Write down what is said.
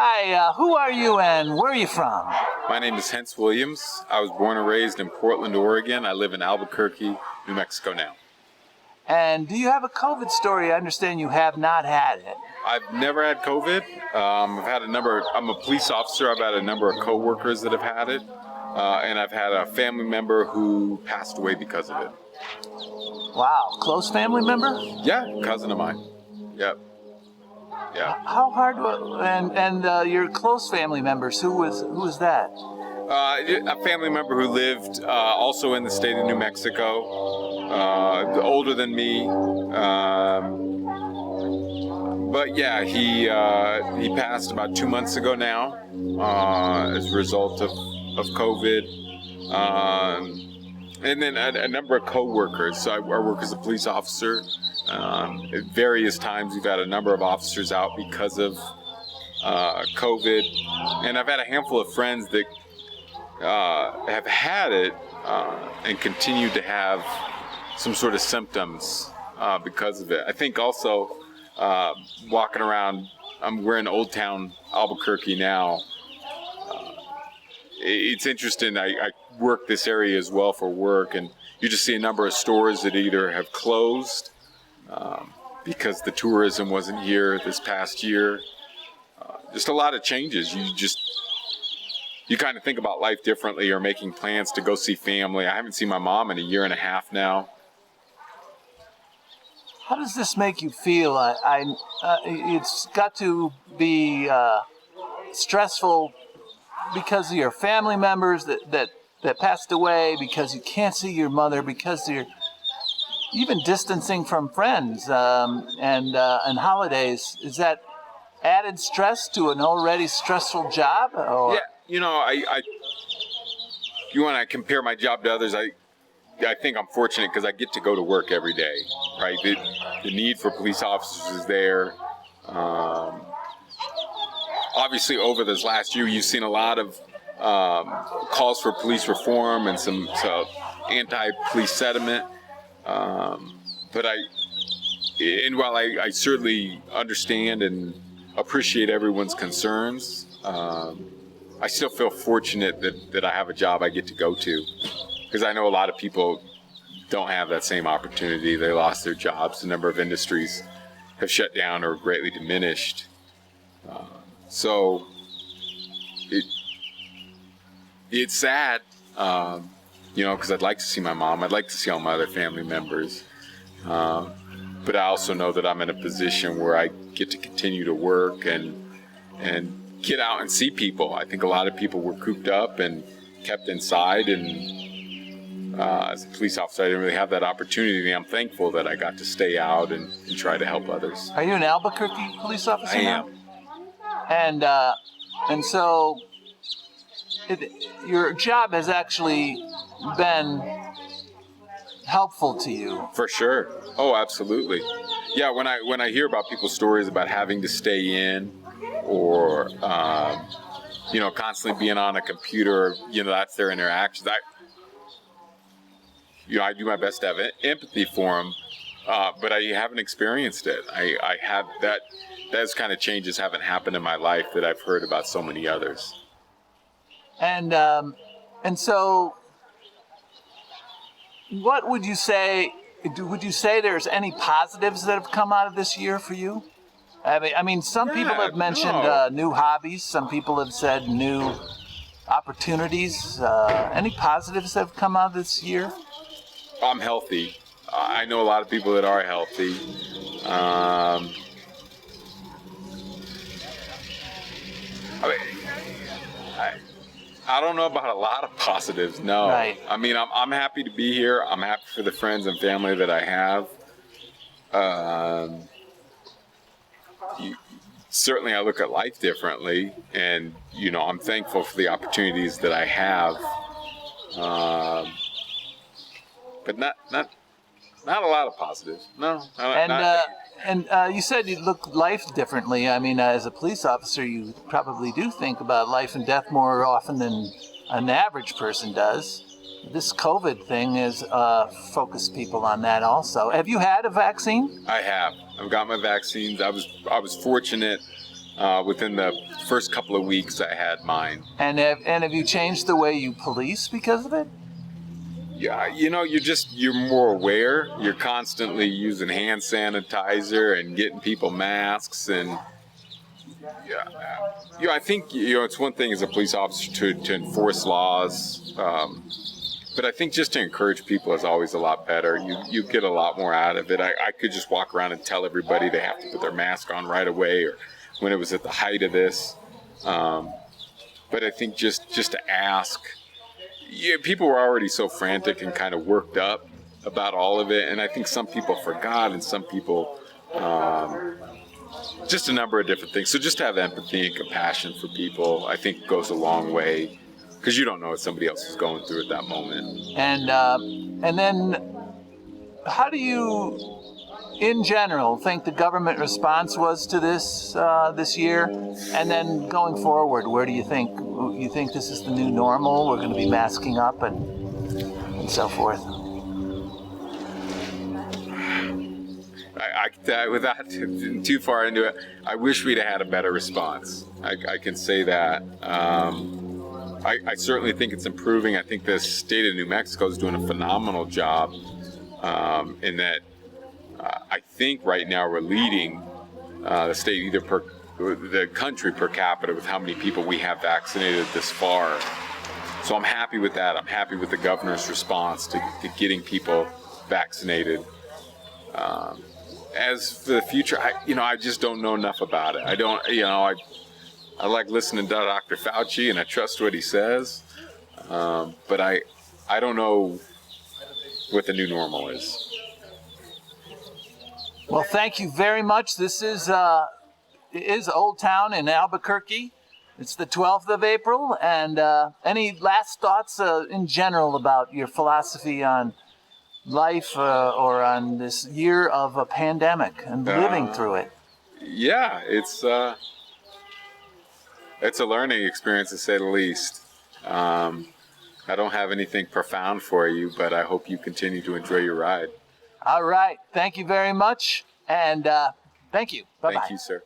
Hi, who are you and where are you from? My name is Hence Williams. I was born and raised in Portland, Oregon. I live in Albuquerque, New Mexico now. And do you have a COVID story? I understand you have not had it. I've never had COVID. I'm a police officer. I've had a number of coworkers that have had it. And I've had a family member who passed away because of it. Wow, close family member? Yeah, cousin of mine. Yep. Yeah. How hard? And your close family members? Who was that? A family member who lived also in the state of New Mexico, older than me. But yeah, he passed about 2 months ago now as a result of COVID. And then a number of co-workers. So I work as a police officer. At various times, we've had a number of officers out because of COVID. And I've had a handful of friends that have had it and continue to have some sort of symptoms because of it. I think also walking around, we're in Old Town Albuquerque now. It's interesting. I work this area as well for work, and you just see a number of stores that either have closed because the tourism wasn't here this past year. Just a lot of changes. You kind of think about life differently, or making plans to go see family. I haven't seen my mom in a year and a half now. How does this make you feel? It's got to be stressful because of your family members that passed away, because you can't see your mother, because you're even distancing from friends and holidays. Is that added stress to an already stressful job? Or? Yeah, when I compare my job to others, I think I'm fortunate because I get to go to work every day, right? The need for police officers is there. Obviously, over this last year, you've seen a lot of calls for police reform and some anti-police sentiment. But while I certainly understand and appreciate everyone's concerns, I still feel fortunate that I have a job I get to go to, because I know a lot of people don't have that same opportunity. They lost their jobs. A number of industries have shut down or greatly diminished. So it's sad, because I'd like to see my mom. I'd like to see all my other family members. But I also know that I'm in a position where I get to continue to work and get out and see people. I think a lot of people were cooped up and kept inside, and as a police officer, I didn't really have that opportunity. I'm thankful that I got to stay out and try to help others. Are you an Albuquerque police officer now? I am. And so your job has actually been helpful to you. For sure. Oh, absolutely. Yeah, when I hear about people's stories about having to stay in, or constantly being on a computer, that's their interactions. I do my best to have empathy for them, but I haven't experienced it. I have that. Those kind of changes haven't happened in my life that I've heard about so many others. And so, what would you say? Would you say there's any positives that have come out of this year for you? I mean, some people have mentioned new hobbies. Some people have said new opportunities. Any positives that have come out of this year? I'm healthy. I know a lot of people that are healthy. I don't know about a lot of positives, no. Right. I mean, I'm happy to be here. I'm happy for the friends and family that I have. Certainly I look at life differently, and, I'm thankful for the opportunities that I have. But not a lot of positives, no. And you said you look at life differently. I mean, as a police officer, you probably do think about life and death more often than an average person does. This COVID thing has focused people on that also. Have you had a vaccine? I have. I've got my vaccines. I was fortunate within the first couple of weeks I had mine. And have you changed the way you police because of it? Yeah, you're more aware. You're constantly using hand sanitizer and getting people masks, and I think it's one thing as a police officer to enforce laws, but I think just to encourage people is always a lot better. You get a lot more out of it. I could just walk around and tell everybody they have to put their mask on right away, or when it was at the height of this. But I think just to ask. Yeah, people were already so frantic and kind of worked up about all of it, and I think some people forgot, and some people, just a number of different things. So just to have empathy and compassion for people, I think goes a long way, because you don't know what somebody else is going through at that moment. And then, how do you, in general, think the government response was to this this year? And then going forward, where do you think this is the new normal? We're going to be masking up and so forth. Without too far into it, I wish we'd have had a better response. I can say that. I certainly think it's improving. I think the state of New Mexico is doing a phenomenal job in that. I think right now we're leading the state, the country per capita, with how many people we have vaccinated this far. So I'm happy with that. I'm happy with the governor's response to getting people vaccinated. As for the future, I just don't know enough about it. I like listening to Dr. Fauci, and I trust what he says, but I don't know what the new normal is. Well, thank you very much. This is Old Town in Albuquerque. It's the 12th of April. And any last thoughts in general about your philosophy on life or on this year of a pandemic and living through it? Yeah, it's a learning experience, to say the least. I don't have anything profound for you, but I hope you continue to enjoy your ride. All right. Thank you very much. And thank you. Bye-bye. Thank you, sir.